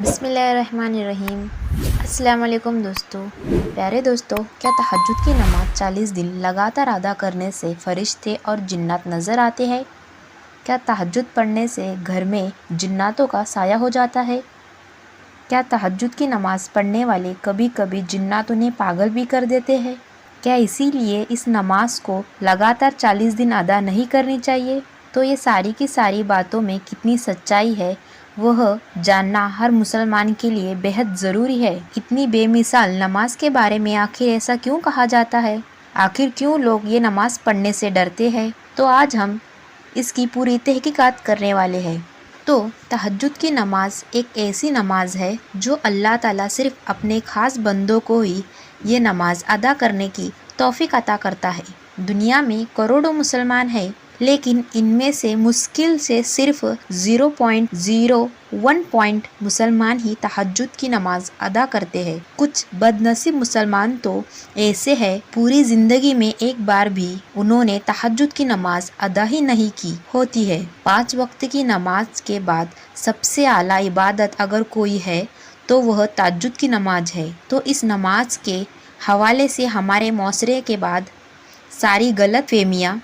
بسم اللہ الرحمن الرحیم۔ السلام علیکم دوستو، پیارے دوستو، کیا تہجد کی نماز 40 دن لگاتار ادا کرنے سے فرشتے اور جنات نظر آتے ہیں؟ کیا تہجد پڑھنے سے گھر میں جناتوں کا سایہ ہو جاتا ہے؟ کیا تہجد کی نماز پڑھنے والے کبھی کبھی جنات انہیں پاگل بھی کر دیتے ہیں؟ کیا اسی لیے اس نماز کو لگاتار 40 دن ادا نہیں کرنی چاہیے؟ تو یہ ساری کی ساری باتوں میں کتنی سچائی ہے وہ جاننا ہر مسلمان کے لیے بہت ضروری ہے۔ اتنی بے مثال نماز کے بارے میں آخر ایسا کیوں کہا جاتا ہے؟ آخر کیوں لوگ یہ نماز پڑھنے سے ڈرتے ہیں؟ تو آج ہم اس کی پوری تحقیقات کرنے والے ہیں۔ تو تہجد کی نماز ایک ایسی نماز ہے جو اللہ تعالیٰ صرف اپنے خاص بندوں کو ہی یہ نماز ادا کرنے کی توفیق عطا کرتا ہے۔ دنیا میں کروڑوں مسلمان ہیں، لیکن ان میں سے مشکل سے صرف 0.01 مسلمان ہی تہجد کی نماز ادا کرتے ہیں۔ کچھ بد نصیب مسلمان تو ایسے ہیں پوری زندگی میں ایک بار بھی انہوں نے تہجد کی نماز ادا ہی نہیں کی ہوتی ہے۔ 5 وقت کی نماز کے بعد سب سے اعلیٰ عبادت اگر کوئی ہے تو وہ تہجد کی نماز ہے۔ تو اس نماز کے حوالے سے ہمارے معاشرے کے بعد ساری غلط فہمیاں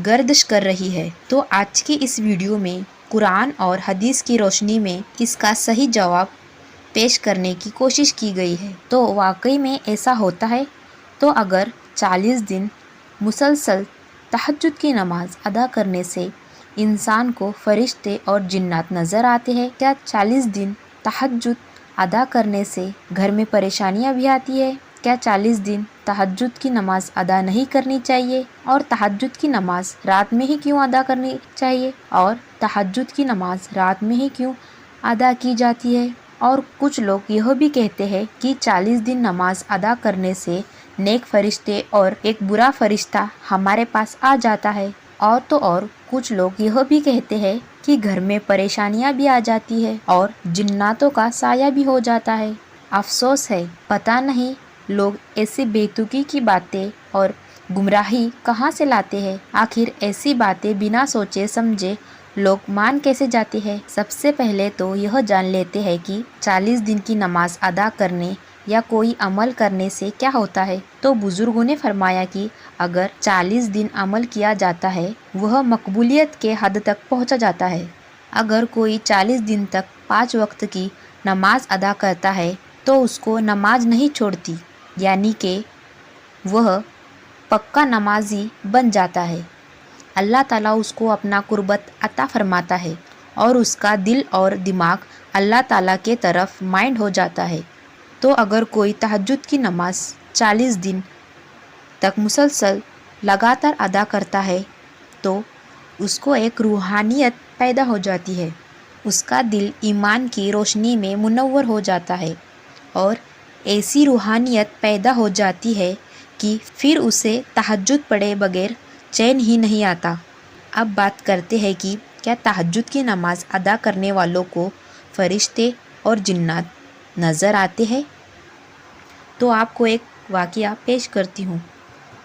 گردش کر رہی ہے۔ تو آج کی اس ویڈیو میں قرآن اور حدیث کی روشنی میں اس کا صحیح جواب پیش کرنے کی کوشش کی گئی ہے۔ تو واقعی میں ایسا ہوتا ہے؟ تو اگر 40 دن مسلسل تہجد کی نماز ادا کرنے سے انسان کو فرشتے اور جنات نظر آتے ہیں، کیا 40 دن تہجد ادا کرنے سے گھر میں پریشانیاں بھی آتی ہے؟ کیا 40 دن تہجد کی نماز ادا نہیں کرنی چاہیے؟ اور تہجد کی نماز رات میں ہی کیوں ادا کرنی چاہیے؟ اور تہجد کی نماز رات میں ہی کیوں ادا کی جاتی ہے؟ اور کچھ لوگ یہ بھی کہتے ہیں کہ 40 دن نماز ادا کرنے سے نیک فرشتے اور ایک برا فرشتہ ہمارے پاس آ جاتا ہے۔ اور تو اور کچھ لوگ یہ بھی کہتے ہیں کہ گھر میں پریشانیاں بھی آ جاتی ہے اور جناتوں کا سایہ بھی ہو جاتا ہے۔ افسوس ہے، پتہ نہیں لوگ ایسی بیتوکی کی باتیں اور گمراہی کہاں سے لاتے ہیں۔ آخر ایسی باتیں بنا سوچے سمجھے لوگ مان کیسے جاتے ہیں؟ سب سے پہلے تو یہ جان لیتے ہیں کہ 40 دن کی نماز ادا کرنے یا کوئی عمل کرنے سے کیا ہوتا ہے۔ تو بزرگوں نے فرمایا کہ اگر 40 دن عمل کیا جاتا ہے وہ مقبولیت کے حد تک پہنچا جاتا ہے۔ اگر کوئی 40 دن تک 5 وقت کی نماز ادا کرتا ہے تو اس کو نماز نہیں چھوڑتی، یعنی کہ وہ پکا نمازی بن جاتا ہے۔ اللہ تعالیٰ اس کو اپنا قربت عطا فرماتا ہے اور اس کا دل اور دماغ اللہ تعالیٰ کے طرف مائنڈ ہو جاتا ہے۔ تو اگر کوئی تہجد کی نماز 40 دن تک مسلسل لگاتار ادا کرتا ہے تو اس کو ایک روحانیت پیدا ہو جاتی ہے، اس کا دل ایمان کی روشنی میں منور ہو جاتا ہے اور ایسی روحانیت پیدا ہو جاتی ہے کہ پھر اسے تہجد پڑھے بغیر چین ہی نہیں آتا۔ اب بات کرتے ہیں کہ کیا تہجد کی نماز ادا کرنے والوں کو فرشتے اور جنات نظر آتے ہیں؟ تو آپ کو ایک واقعہ پیش کرتی ہوں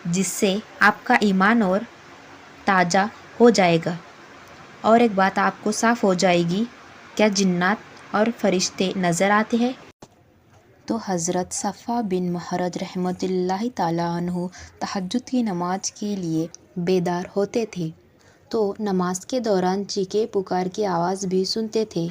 جس سے آپ کا ایمان اور تازہ ہو جائے گا اور ایک بات آپ کو صاف ہو جائے گی، کیا جنات اور فرشتے نظر آتے ہیں؟ تو حضرت صفا بن محرز رحمۃ اللہ تعالیٰ عنہ تہجد کی نماز کے لیے بیدار ہوتے تھے تو نماز کے دوران چیخے پکار کی آواز بھی سنتے تھے۔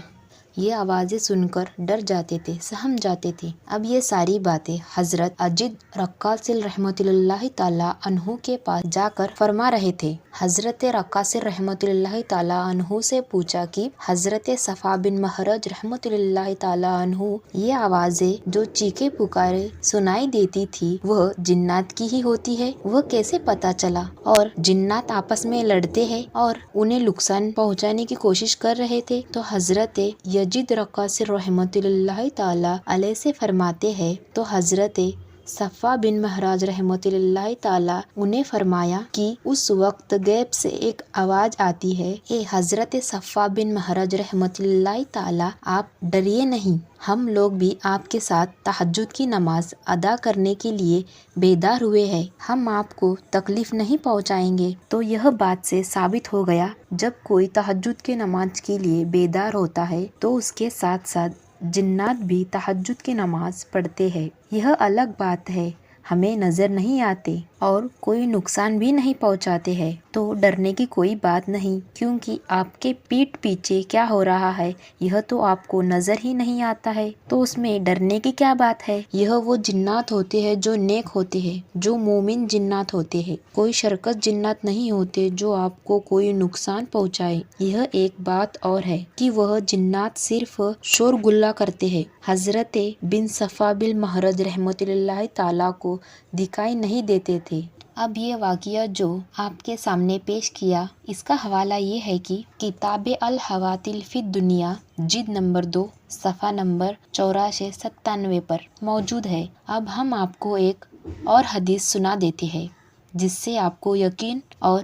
یہ آوازیں سن کر ڈر جاتے تھے، سہم جاتے تھے۔ اب یہ ساری باتیں حضرت یزید رقاصی رحمۃ اللہ تعالیٰ عنہ کے پاس جا کر فرما رہے تھے۔ حضرت رقاصی رحمۃ اللہ تعالیٰ عنہ سے پوچھا کہ حضرت صفا بن محرز رحمۃ اللہ تعالیٰ عنہ، یہ آوازیں جو چیخے پکارے سنائی دیتی تھی وہ جنات کی ہی ہوتی ہے، وہ کیسے پتا چلا؟ اور جنات آپس میں لڑتے ہیں اور انہیں نقصان پہنچانے کی کوشش کر رہے تھے؟ تو حضرت یزید رقاصی رحمۃ اللہ تعالیٰ علیہ سے فرماتے ہیں، تو حضرت صفا بن محرز رحمۃ اللہ تعالیٰ انہیں فرمایا کہ اس وقت غیب سے ایک آواز آتی ہے، اے حضرت صفا بن محرز رحمۃ اللہ تعالیٰ، آپ ڈریے نہیں، ہم لوگ بھی آپ کے ساتھ تہجد کی نماز ادا کرنے کے لیے بیدار ہوئے ہیں، ہم آپ کو تکلیف نہیں پہنچائیں گے۔ تو یہ بات سے ثابت ہو گیا جب کوئی تہجد کی نماز کے لیے بیدار ہوتا ہے تو اس کے ساتھ ساتھ جنات بھی تہجد کی نماز پڑھتے ہیں، یہ الگ بات ہے، ہمیں نظر نہیں آتے اور کوئی نقصان بھی نہیں پہنچاتے ہیں، تو ڈرنے کی کوئی بات نہیں، کیونکہ آپ کے پیٹھ پیچھے کیا ہو رہا ہے یہ تو آپ کو نظر ہی نہیں آتا ہے، تو اس میں ڈرنے کی کیا بات ہے۔ یہ وہ جنات ہوتے ہیں جو نیک ہوتے ہیں، جو مومن جنات ہوتے ہیں، کوئی شرکت جنات نہیں ہوتے جو آپ کو کوئی نقصان پہنچائے۔ یہ ایک بات اور ہے کہ وہ جنات صرف شور گلا کرتے ہیں، حضرت بن صفا بالمہرج رحمۃ اللہ تعالیٰ کو دکھائی نہیں دیتے تھے۔ اب یہ واقعہ جو آپ کے سامنے پیش کیا، اس کا حوالہ یہ ہے کہ کتاب الحواتل فی الدنیا جلد نمبر 2 صفحہ نمبر 8497 پر موجود ہے۔ اب ہم آپ کو ایک اور حدیث سنا دیتے ہیں جس سے آپ کو یقین اور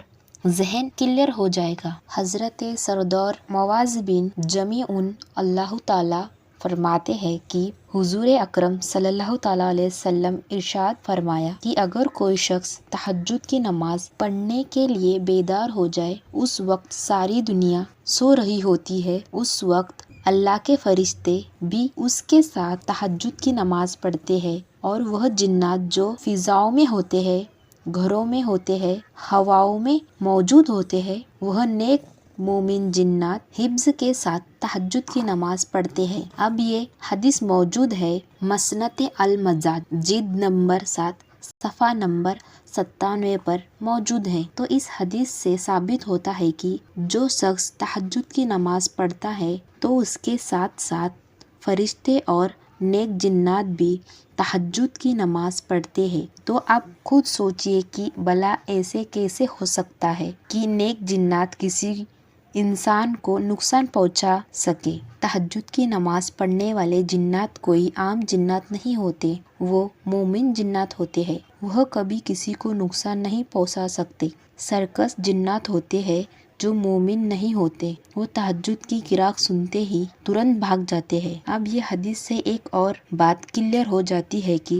ذہن کلیئر ہو جائے گا۔ حضرت سردار معاذ بن جمیع اللہ تعالیٰ فرماتے ہیں کہ حضور اکرم صلی اللہ تعالیٰ علیہ وسلم ارشاد فرمایا کہ اگر کوئی شخص تہجد کی نماز پڑھنے کے لیے بیدار ہو جائے، اس وقت ساری دنیا سو رہی ہوتی ہے، اس وقت اللہ کے فرشتے بھی اس کے ساتھ تہجد کی نماز پڑھتے ہیں، اور وہ جنات جو فضاؤں میں ہوتے ہیں، گھروں میں ہوتے ہیں، ہواؤں میں موجود ہوتے ہیں، وہ نیک مومن جنات حفظ کے ساتھ تہجد کی نماز پڑھتے ہیں۔ اب یہ حدیث موجود ہے مسنت المزاج جلد نمبر 7 صفحہ نمبر 97 پر موجود ہے۔ تو اس حدیث سے ثابت ہوتا ہے کہ جو شخص تہجد کی نماز پڑھتا ہے تو اس کے ساتھ ساتھ فرشتے اور نیک جنات بھی تہجد کی نماز پڑھتے ہیں۔ تو آپ خود سوچئے کہ بھلا ایسے کیسے ہو سکتا ہے کہ نیک جنات کسی انسان کو نقصان پہنچا سکے۔ تہجد کی نماز پڑھنے والے جنات کوئی عام جنات نہیں ہوتے، وہ مومن جنات ہوتے ہیں، وہ کبھی کسی کو نقصان نہیں پہنچا سکتے۔ سرکش جنات ہوتے ہیں جو مومن نہیں ہوتے، وہ تہجد کی قرات سنتے ہی ترنت بھاگ جاتے ہیں۔ اب یہ حدیث سے ایک اور بات کلیئر ہو جاتی ہے کہ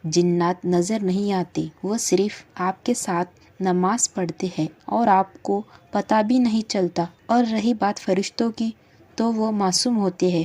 جنات نظر نہیں آتے، وہ صرف آپ کے ساتھ نماز پڑھتے ہیں اور آپ کو پتہ بھی نہیں چلتا۔ اور رہی بات فرشتوں کی، تو وہ معصوم ہوتے ہیں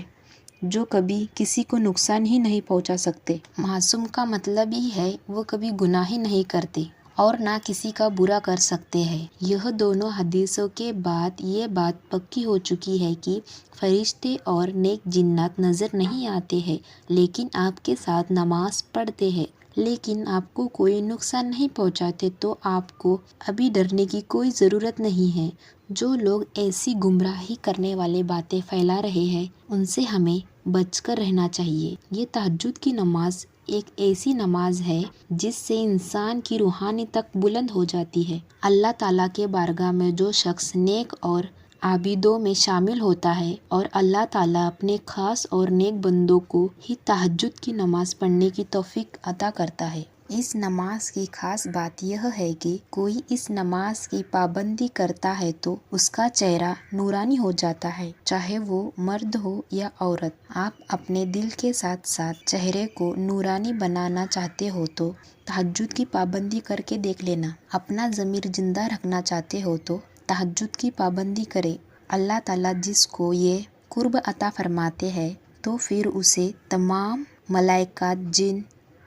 جو کبھی کسی کو نقصان ہی نہیں پہنچا سکتے۔ معصوم کا مطلب ہی ہے وہ کبھی گناہ ہی نہیں کرتے اور نہ کسی کا برا کر سکتے ہیں۔ یہ دونوں حدیثوں کے بعد یہ بات پکی ہو چکی ہے کہ فرشتے اور نیک جنات نظر نہیں آتے ہیں لیکن آپ کے ساتھ نماز پڑھتے ہیں، لیکن آپ کو کوئی نقصان نہیں پہنچاتے، تو آپ کو ابھی ڈرنے کی کوئی ضرورت نہیں ہے۔ جو لوگ ایسی گمراہی کرنے والی باتیں پھیلا رہے ہیں ان سے ہمیں بچ کر رہنا چاہیے۔ یہ تہجد کی نماز ایک ایسی نماز ہے جس سے انسان کی روحانی تک بلند ہو جاتی ہے۔ اللہ تعالیٰ کے بارگاہ میں جو شخص نیک اور عابدوں میں شامل ہوتا ہے، اور اللہ تعالیٰ اپنے خاص اور نیک بندوں کو ہی تہجد کی نماز پڑھنے کی توفیق عطا کرتا ہے۔ اس نماز کی خاص بات یہ ہے کہ کوئی اس نماز کی پابندی کرتا ہے تو اس کا چہرہ نورانی ہو جاتا ہے، چاہے وہ مرد ہو یا عورت۔ آپ اپنے دل کے ساتھ ساتھ چہرے کو نورانی بنانا چاہتے ہو تو تہجد کی پابندی کر کے دیکھ لینا۔ اپنا ضمیر زندہ رکھنا چاہتے ہو تو تہجد کی پابندی کرے۔ اللہ تعالیٰ جس کو یہ قرب عطا فرماتے ہیں تو پھر اسے تمام ملائکات، جن،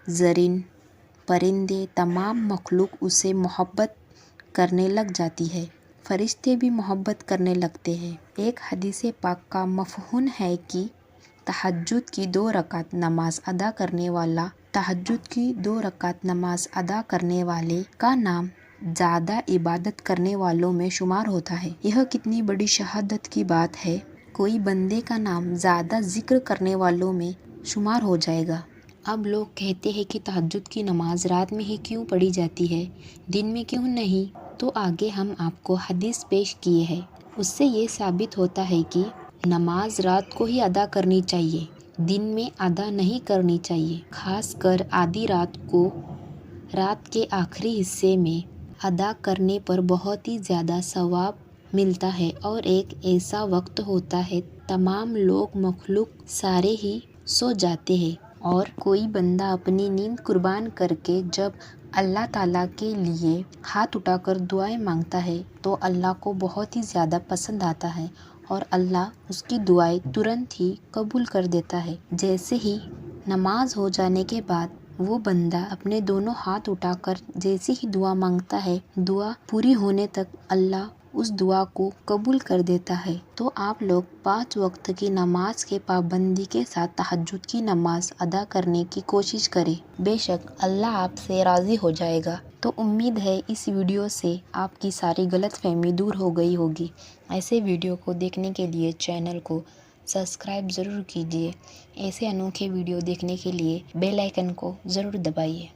زرین، پرندے، تمام مخلوق اسے محبت کرنے لگ جاتی ہے، فرشتے بھی محبت کرنے لگتے ہیں۔ ایک حدیث پاک کا مفہوم ہے کہ تہجد کی 2 رکعت نماز ادا کرنے والا تہجد کی 2 رکعت نماز ادا کرنے والے کا نام زیادہ عبادت کرنے والوں میں شمار ہوتا ہے۔ یہ کتنی بڑی شہادت کی بات ہے، کوئی بندے کا نام زیادہ ذکر کرنے والوں میں شمار ہو جائے گا۔ اب لوگ کہتے ہیں کہ تہجد کی نماز رات میں ہی کیوں پڑھی جاتی ہے، دن میں کیوں نہیں؟ تو آگے ہم آپ کو حدیث پیش کیے ہیں، اس سے یہ ثابت ہوتا ہے کہ نماز رات کو ہی ادا کرنی چاہیے، دن میں ادا نہیں کرنی چاہیے۔ خاص کر آدھی رات کو رات کے آخری حصے میں ادا کرنے پر بہت ہی زیادہ ثواب ملتا ہے، اور ایک ایسا وقت ہوتا ہے تمام لوگ مخلوق سارے ہی سو جاتے ہیں، اور کوئی بندہ اپنی نیند قربان کر کے جب اللہ تعالیٰ کے لیے ہاتھ اٹھا کر دعائیں مانگتا ہے تو اللہ کو بہت ہی زیادہ پسند آتا ہے، اور اللہ اس کی دعائیں ترنت ہی قبول کر دیتا ہے۔ جیسے ہی نماز ہو جانے کے بعد وہ بندہ اپنے دونوں ہاتھ اٹھا کر جیسی ہی دعا مانگتا ہے، دعا پوری ہونے تک اللہ اس دعا کو قبول کر دیتا ہے۔ تو آپ لوگ 5 وقت کی نماز کے پابندی کے ساتھ تہجد کی نماز ادا کرنے کی کوشش کریں، بے شک اللہ آپ سے راضی ہو جائے گا۔ تو امید ہے اس ویڈیو سے آپ کی ساری غلط فہمی دور ہو گئی ہوگی۔ ایسے ویڈیو کو دیکھنے کے لیے چینل کو سبسکرائب ضرور کیجیے۔ ایسے انوکھے ویڈیو دیکھنے کے لیے بیل آئیکن کو ضرور دبائیے۔